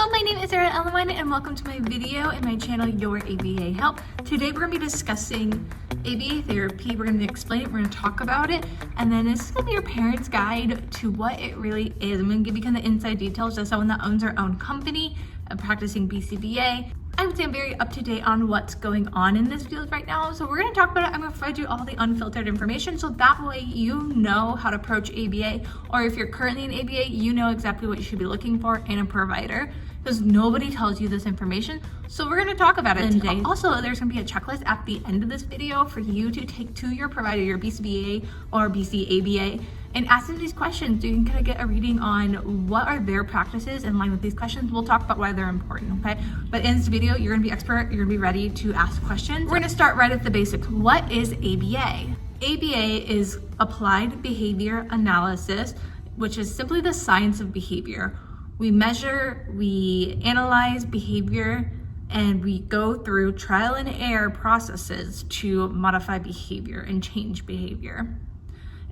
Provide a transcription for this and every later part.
Hello, my name is Sarah Ellen and welcome to my video and my channel, Your ABA Help. Today we're going to be discussing ABA therapy. We're going to explain it, we're going to talk about it, and then this is going to be your parent's guide to what it really is. I'm going to give you kind of inside details as someone that owns their own company and practicing BCBA. I would say I'm very up to date on what's going on in this field right now. So we're going to talk about it. I'm going to provide you all the unfiltered information so that way you know how to approach ABA, or if you're currently in ABA, you know exactly what you should be looking for in a provider, because nobody tells you this information. So we're going to talk about it today. Also, there's going to be a checklist at the end of this video for you to take to your provider, your BCBA or BCABA, and ask them these questions so you can kind of get a reading on what are their practices in line with these questions. We'll talk about why they're important, okay? But in this video, you're gonna be expert, you're gonna be ready to ask questions. We're gonna start right at the basics. What is ABA? ABA is Applied Behavior Analysis, which is simply the science of behavior. We measure, we analyze behavior, and we go through trial and error processes to modify behavior and change behavior.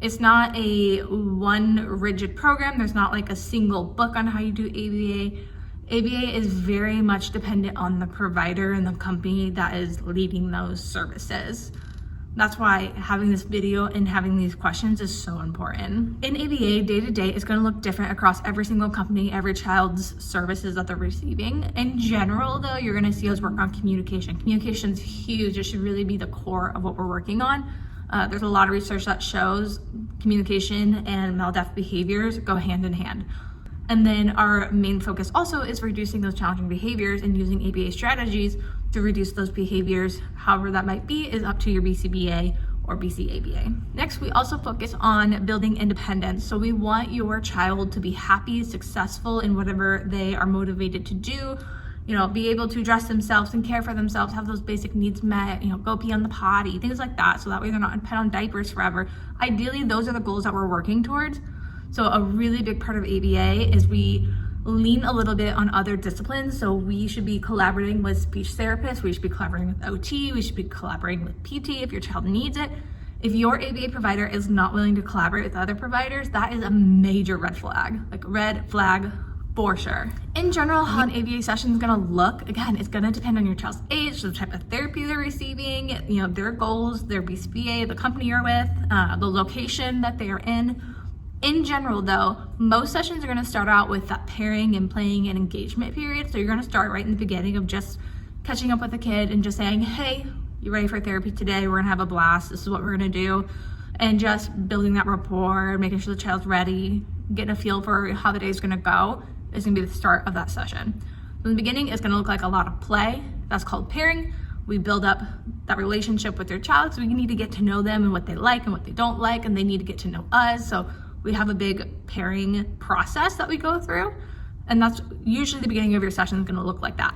It's not a one rigid program. There's not like a single book on how you do ABA. ABA is very much dependent on the provider and the company that is leading those services. That's why having this video and having these questions is so important. In ABA, day to day is going to look different across every single company, every child's services that they're receiving. In general, though, you're going to see us work on communication. Communication is huge. It should really be the core of what we're working on. There's a lot of research that shows communication and maladaptive behaviors go hand in hand. And then our main focus also is reducing those challenging behaviors and using ABA strategies to reduce those behaviors. However that might be is up to your BCBA or BCABA. Next, we also focus on building independence. So we want your child to be happy, successful in whatever they are motivated to do. You know, be able to dress themselves and care for themselves, have those basic needs met, you know, go pee on the potty, things like that. So that way they're not dependent on diapers forever. Ideally, those are the goals that we're working towards. So a really big part of ABA is we lean a little bit on other disciplines. So we should be collaborating with speech therapists. We should be collaborating with OT. We should be collaborating with PT if your child needs it. If your ABA provider is not willing to collaborate with other providers, that is a major red flag, like red flag for sure. In general, how an ABA session is gonna look, again, it's gonna depend on your child's age, the type of therapy they're receiving, you know, their goals, their BCBA, the company you're with, the location that they are in. In general though, most sessions are gonna start out with that pairing and playing and engagement period. So you're gonna start right in the beginning of just catching up with a kid and just saying, hey, you ready for therapy today? We're gonna have a blast. This is what we're gonna do. And just building that rapport, making sure the child's ready, getting a feel for how the day's gonna go is gonna be the start of that session. So in the beginning, it's gonna look like a lot of play. That's called pairing. We build up that relationship with your child, so we need to get to know them and what they like and what they don't like, and they need to get to know us. So we have a big pairing process that we go through, and that's usually the beginning of your session is gonna look like that,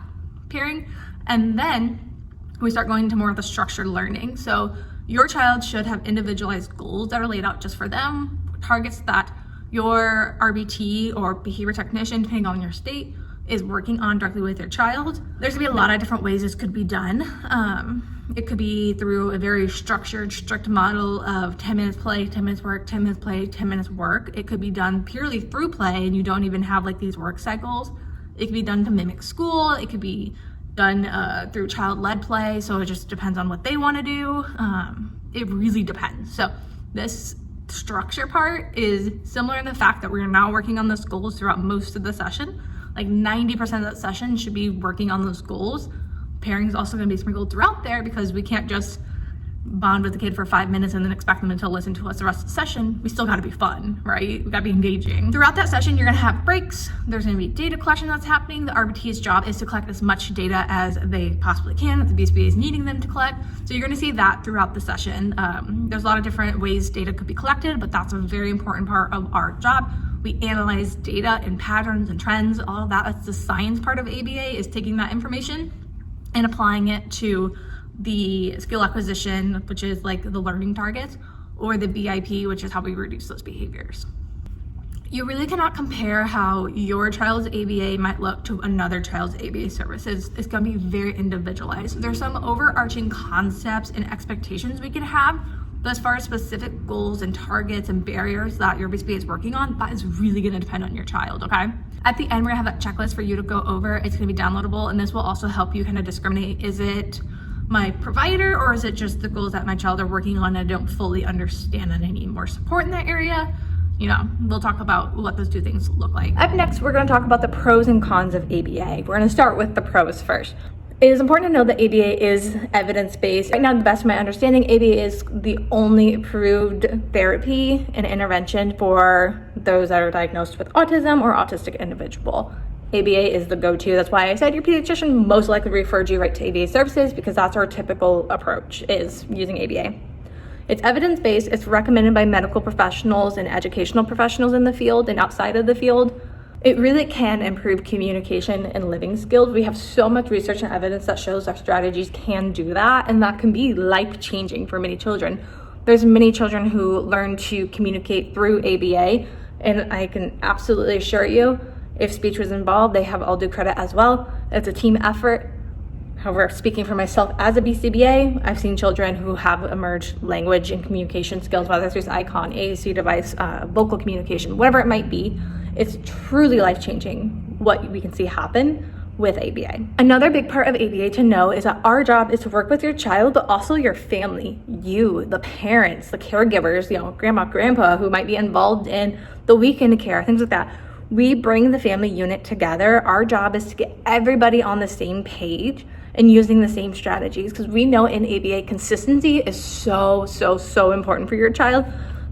pairing. And then we start going into more of the structured learning. So your child should have individualized goals that are laid out just for them, targets that your RBT or behavior technician, depending on your state, is working on directly with your child. There's gonna be a lot of different ways this could be done. It could be through a very structured, strict model of 10 minutes play, 10 minutes work, 10 minutes play, 10 minutes work. It could be done purely through play and you don't even have like these work cycles. It could be done to mimic school. It could be done through child-led play. So it just depends on what they wanna do. It really depends. So this structure part is similar in the fact that we're now working on those goals throughout most of the session. Like 90% of that session should be working on those goals. Pairing is also going to be sprinkled throughout there because we can't just bond with the kid for 5 minutes and then expect them to listen to us the rest of the session. We still got to be fun, right? We got to be engaging. Throughout that session, you're going to have breaks. There's going to be data collection that's happening. The RBT's job is to collect as much data as they possibly can, that the BCBA is needing them to collect. So you're going to see that throughout the session. There's a lot of different ways data could be collected, but that's a very important part of our job. We analyze data and patterns and trends, all of that. That's the science part of ABA, is taking that information and applying it to the skill acquisition, which is like the learning targets, or the BIP, which is how we reduce those behaviors. You really cannot compare how your child's ABA might look to another child's ABA services. It's gonna be very individualized. There's some overarching concepts and expectations we can have, But as far as specific goals and targets and barriers that your BCBA is working on, that is really gonna depend on your child, okay? At the end, we're gonna have that checklist for you to go over. It's gonna be downloadable, and this will also help you kind of discriminate, is it my provider or is it just the goals that my child are working on and I don't fully understand and I need more support in that area? You know, we'll talk about what those two things look like. Up next, we're gonna talk about the pros and cons of ABA. We're gonna start with the pros first. It is important to know that ABA is evidence-based. Right now, to the best of my understanding, ABA is the only approved therapy and intervention for those that are diagnosed with autism or autistic individual. ABA is the go-to. That's why I said your pediatrician most likely referred you right to ABA services, because that's our typical approach, is using ABA. It's evidence-based. It's recommended by medical professionals and educational professionals in the field and outside of the field. It really can improve communication and living skills. We have so much research and evidence that shows our strategies can do that, and that can be life-changing for many children. There's many children who learn to communicate through ABA, and I can absolutely assure you, if speech was involved, they have all due credit as well. It's a team effort. However, speaking for myself as a BCBA, I've seen children who have emerged language and communication skills, whether it's through ICON, AAC device, vocal communication, whatever it might be. It's truly life-changing what we can see happen with ABA. Another big part of ABA to know is that our job is to work with your child, but also your family, you, the parents, the caregivers, you know, grandma, grandpa, who might be involved in the weekend care, things like that. We bring the family unit together. Our job is to get everybody on the same page and using the same strategies, because we know in ABA consistency is so important for your child.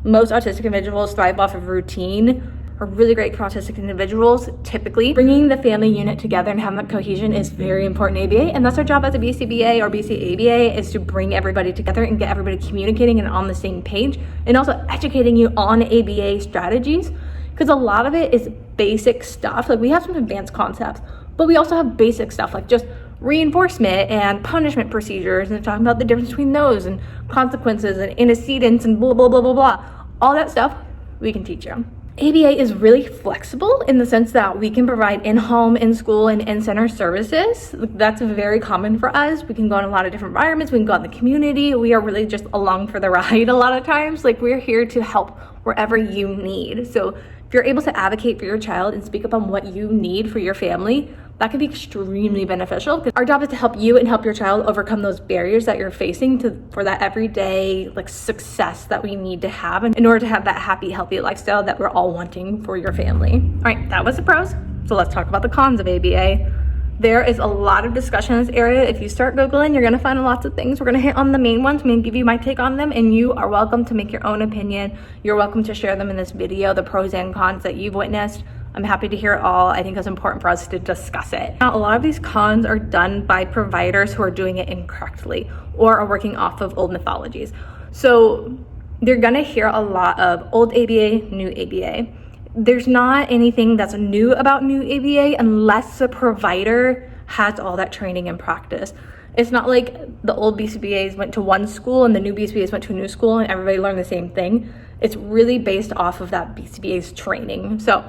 Most autistic individuals thrive off of routine, are really great for autistic individuals. Typically, bringing the family unit together and having that cohesion is very important in ABA, and that's our job as a BCBA or BCABA, is to bring everybody together and get everybody communicating and on the same page, and also educating you on ABA strategies, because a lot of it is basic stuff. Like, we have some advanced concepts, but we also have basic stuff like just reinforcement and punishment procedures, and talking about the difference between those and consequences and antecedents and blah, blah, blah, blah, blah. All that stuff we can teach you. ABA is really flexible in the sense that we can provide in-home, in-school, and in-center services. That's very common for us. We can go in a lot of different environments. We can go out in the community. We are really just along for the ride a lot of times. Like, we're here to help wherever you need. So if you're able to advocate for your child and speak up on what you need for your family, that can be extremely beneficial, because our job is to help you and help your child overcome those barriers that you're facing for that everyday success that we need to have in order to have that happy, healthy lifestyle that we're all wanting for your family. All right, that was the pros. So let's talk about the cons of ABA. There is a lot of discussion in this area. If you start Googling, you're gonna find lots of things. We're gonna hit on the main ones. I'm gonna give you my take on them, and you are welcome to make your own opinion. You're welcome to share them in this video, the pros and cons that you've witnessed. I'm happy to hear it all. I think it's important for us to discuss it. Now, a lot of these cons are done by providers who are doing it incorrectly or are working off of old mythologies. So you're gonna hear a lot of old ABA, new ABA. There's not anything that's new about new ABA unless the provider has all that training and practice. It's not like the old BCBAs went to one school and the new BCBAs went to a new school and everybody learned the same thing. It's really based off of that BCBA's training. So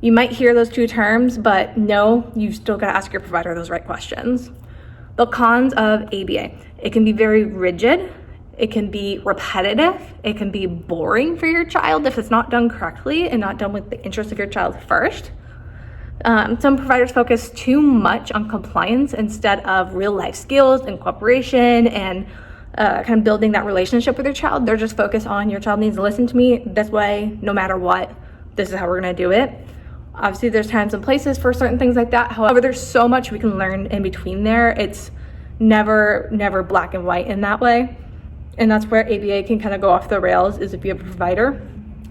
you might hear those two terms, but no, you still gotta ask your provider those right questions. The cons of ABA: it can be very rigid, it can be repetitive, it can be boring for your child if it's not done correctly and not done with the interest of your child first. Some providers focus too much on compliance instead of real life skills and cooperation and kind of building that relationship with your child. They're just focused on, your child needs to listen to me this way, no matter what, this is how we're gonna do it. Obviously, there's times and places for certain things like that. However, there's so much we can learn in between there. It's never black and white in that way. And that's where ABA can kind of go off the rails, is if you have a provider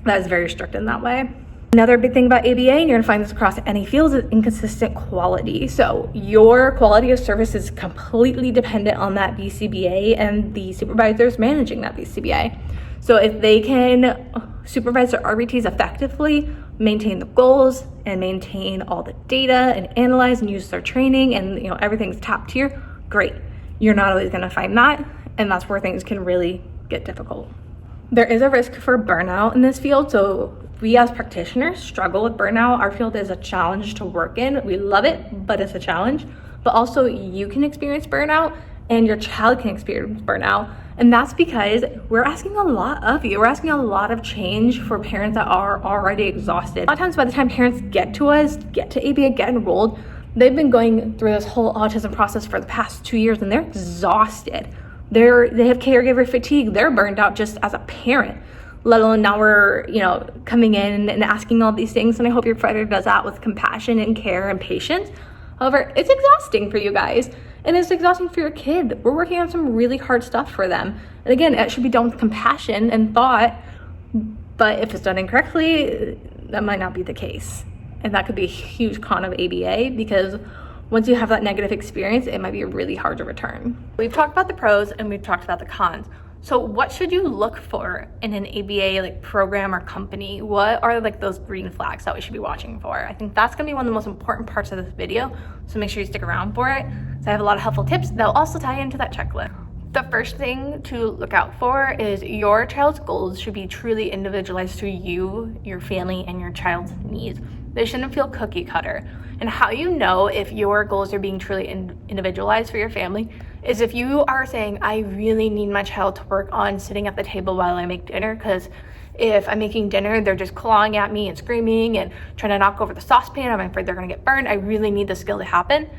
that is very strict in that way. Another big thing about ABA, and you're gonna find this across any field, is inconsistent quality. So your quality of service is completely dependent on that BCBA and the supervisors managing that BCBA. So if they can supervise their RBTs effectively, maintain the goals, and maintain all the data, and analyze and use their training, and everything's top tier, great. You're not always gonna find that, and that's where things can really get difficult. There is a risk for burnout in this field, so we as practitioners struggle with burnout. Our field is a challenge to work in. We love it, but it's a challenge. But also, you can experience burnout, and your child can experience burnout. And that's because we're asking a lot of you. We're asking a lot of change for parents that are already exhausted. A lot of times by the time parents get to us, get to ABA, get enrolled, they've been going through this whole autism process for the past 2 years and they're exhausted. They have caregiver fatigue. They're burned out just as a parent, let alone now we're, coming in and asking all these things. And I hope your provider does that with compassion and care and patience. However, it's exhausting for you guys. And it's exhausting for your kid. We're working on some really hard stuff for them. And again, it should be done with compassion and thought, but if it's done incorrectly, that might not be the case. And that could be a huge con of ABA, because once you have that negative experience, it might be really hard to return. We've talked about the pros and we've talked about the cons. So what should you look for in an ABA program or company? What are those green flags that we should be watching for? I think that's gonna be one of the most important parts of this video. So make sure you stick around for it. So I have a lot of helpful tips that will also tie into that checklist. The first thing to look out for is your child's goals should be truly individualized to you, your family, and your child's needs. They shouldn't feel cookie cutter. And how you know if your goals are being truly individualized for your family is if you are saying, I really need my child to work on sitting at the table while I make dinner, because if I'm making dinner, they're just clawing at me and screaming and trying to knock over the saucepan. I'm afraid they're gonna get burned. I really need the skill to happen.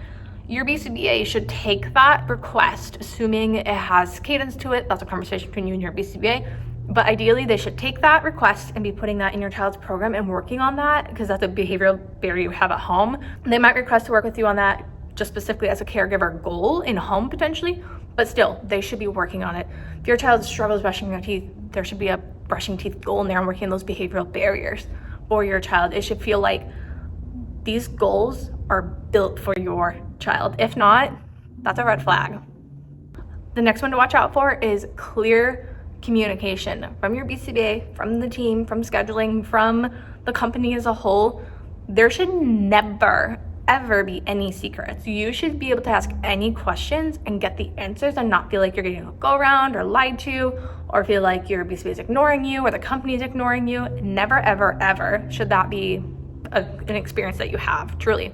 Your BCBA should take that request, assuming it has cadence to it. That's a conversation between you and your BCBA. But ideally, they should take that request and be putting that in your child's program and working on that, because that's a behavioral barrier you have at home. They might request to work with you on that just specifically as a caregiver goal in home potentially, but still, they should be working on it. If your child struggles brushing their teeth, there should be a brushing teeth goal in there and working on those behavioral barriers for your child. It should feel like these goals are built for your child. If not, that's a red flag. The next one to watch out for is clear communication from your BCBA, from the team, from scheduling, from the company as a whole. There should never, ever be any secrets. You should be able to ask any questions and get the answers and not feel like you're getting a go around or lied to, or feel like your BCBA is ignoring you or the company is ignoring you. Never, ever, ever should that be an experience that you have, truly.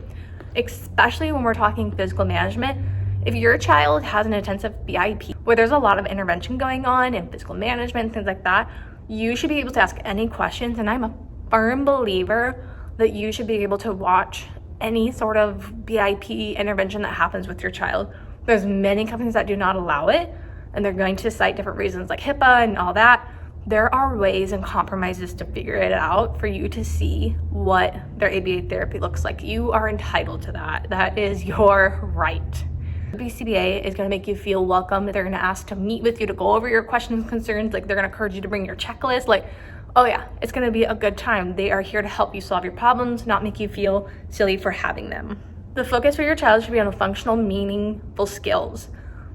Especially when we're talking physical management. If your child has an intensive BIP where there's a lot of intervention going on in physical management, things like that, you should be able to ask any questions. And I'm a firm believer that you should be able to watch any sort of BIP intervention that happens with your child. There's many companies that do not allow it, and they're going to cite different reasons like HIPAA and all that. There are ways and compromises to figure it out for you to see what their ABA therapy looks like. You are entitled to that. That is your right. BCBA is going to make you feel welcome. They're going to ask to meet with you to go over your questions and concerns. They're going to encourage you to bring your checklist. Oh yeah, it's going to be a good time. They are here to help you solve your problems, not make you feel silly for having them. The focus for your child should be on functional, meaningful skills.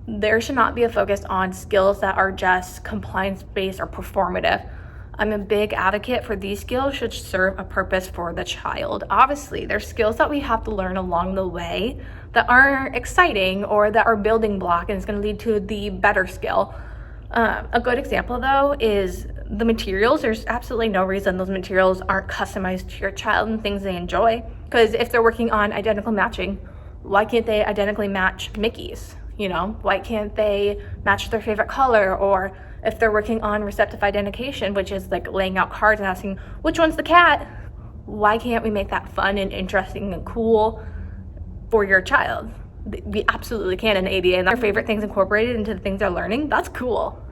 There should not be a focus on skills that are just compliance-based or performative. I'm a big advocate for these skills should serve a purpose for the child. Obviously, there's skills that we have to learn along the way that aren't exciting or that are building block, and it's going to lead to the better skill. A good example though is the materials. There's absolutely no reason those materials aren't customized to your child and things they enjoy. Because if they're working on identical matching, why can't they identically match Mickey's? Why can't they match their favorite color? Or if they're working on receptive identification, which is laying out cards and asking which one's the cat, why can't we make that fun and interesting and cool for your child? We absolutely can in ABA, and their favorite things incorporated into the things they're learning. That's cool.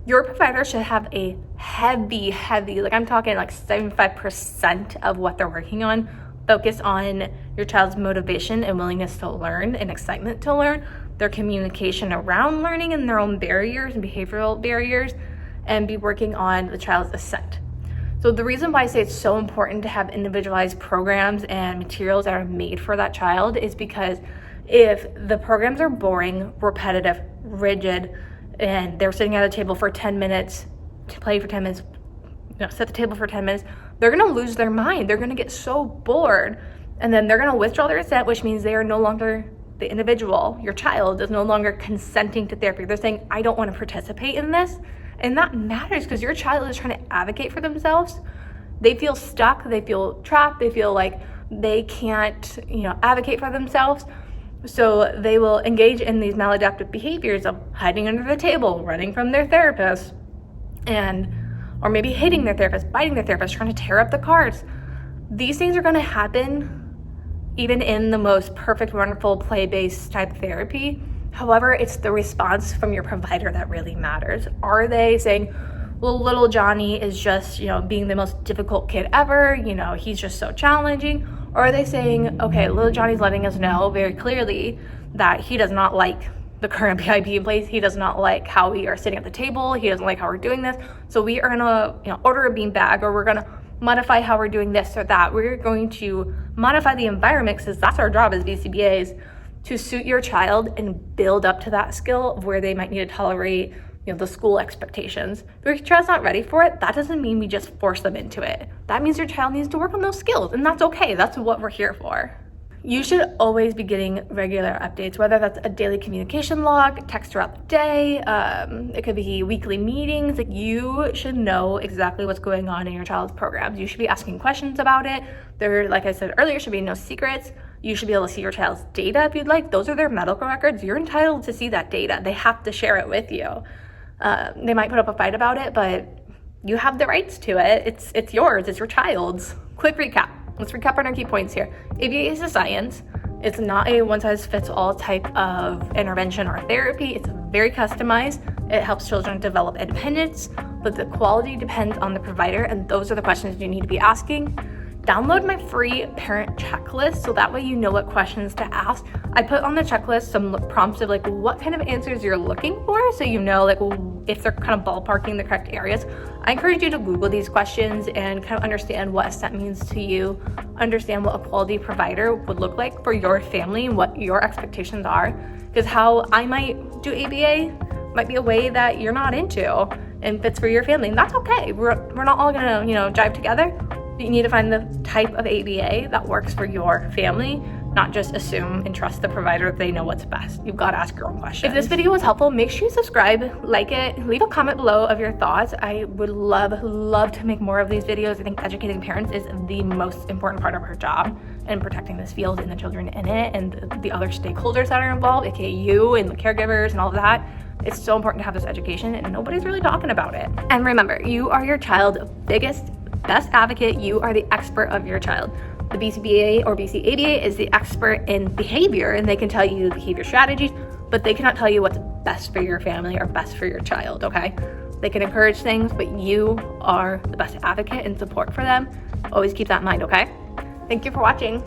Your provider should have a heavy, I'm talking 75% of what they're working on, focus on your child's motivation and willingness to learn and excitement to learn, their communication around learning and their own barriers and behavioral barriers, and be working on the child's assent. So the reason why I say it's so important to have individualized programs and materials that are made for that child is because if the programs are boring, repetitive, rigid, and they're sitting at a table for 10 minutes to play for 10 minutes, set the table for 10 minutes, they're gonna lose their mind. They're gonna get so bored, and then they're gonna withdraw their assent, which means they are no longer, the individual, your child, is no longer consenting to therapy. They're saying, I don't wanna participate in this. And that matters because your child is trying to advocate for themselves. They feel stuck, they feel trapped, they feel like they can't, advocate for themselves. So they will engage in these maladaptive behaviors of hiding under the table, running from their therapist, or maybe hitting their therapist, biting their therapist, trying to tear up the cards. These things are going to happen even in the most perfect, wonderful, play-based type therapy. However, it's the response from your provider that really matters. Are they saying, well, little Johnny is just, being the most difficult kid ever, he's just so challenging? Or are they saying, okay, little Johnny's letting us know very clearly that he does not like the current PIP in place. He does not like how we are sitting at the table. He doesn't like how we're doing this. So we are gonna, order a beanbag, or we're gonna modify how we're doing this or that. We're going to modify the environment, because that's our job as BCBAs, to suit your child and build up to that skill of where they might need to tolerate the school expectations. If your child's not ready for it, that doesn't mean we just force them into it. That means your child needs to work on those skills, and that's okay. That's what we're here for. You should always be getting regular updates, whether that's a daily communication log, text throughout the day, it could be weekly meetings. Like, you should know exactly what's going on in your child's programs. You should be asking questions about it. There, like I said earlier, should be no secrets. You should be able to see your child's data if you'd like. Those are their medical records. You're entitled to see that data. They have to share it with you. They might put up a fight about it, but you have the rights to it. It's yours. It's your child's. Quick recap. Let's recap on our key points here. ABA is a science. It's not a one-size-fits-all type of intervention or therapy. It's very customized. It helps children develop independence, but the quality depends on the provider, and those are the questions you need to be asking. Download my free parent checklist, so that way you know what questions to ask. I put on the checklist some prompts of what kind of answers you're looking for, so you know if they're kind of ballparking the correct areas. I encourage you to Google these questions and kind of understand what assent means to you, understand what a quality provider would look like for your family and what your expectations are, because how I might do ABA might be a way that you're not into and fits for your family, and that's okay. We're not all gonna jive together. You need to find the type of ABA that works for your family, not just assume and trust the provider they know what's best. You've got to ask your own questions. If this video was helpful, make sure you subscribe, like it, leave a comment below of your thoughts. I would love to make more of these videos. I think educating parents is the most important part of our job, and protecting this field and the children in it and the other stakeholders that are involved, aka you and the caregivers and all of that. It's so important to have this education, and nobody's really talking about it. And remember, you are your child's best advocate. You are the expert of your child. The BCBA or BCABA is the expert in behavior, and they can tell you behavior strategies, but they cannot tell you what's best for your family or best for your child, okay? They can encourage things, but you are the best advocate and support for them. Always keep that in mind, okay? Thank you for watching.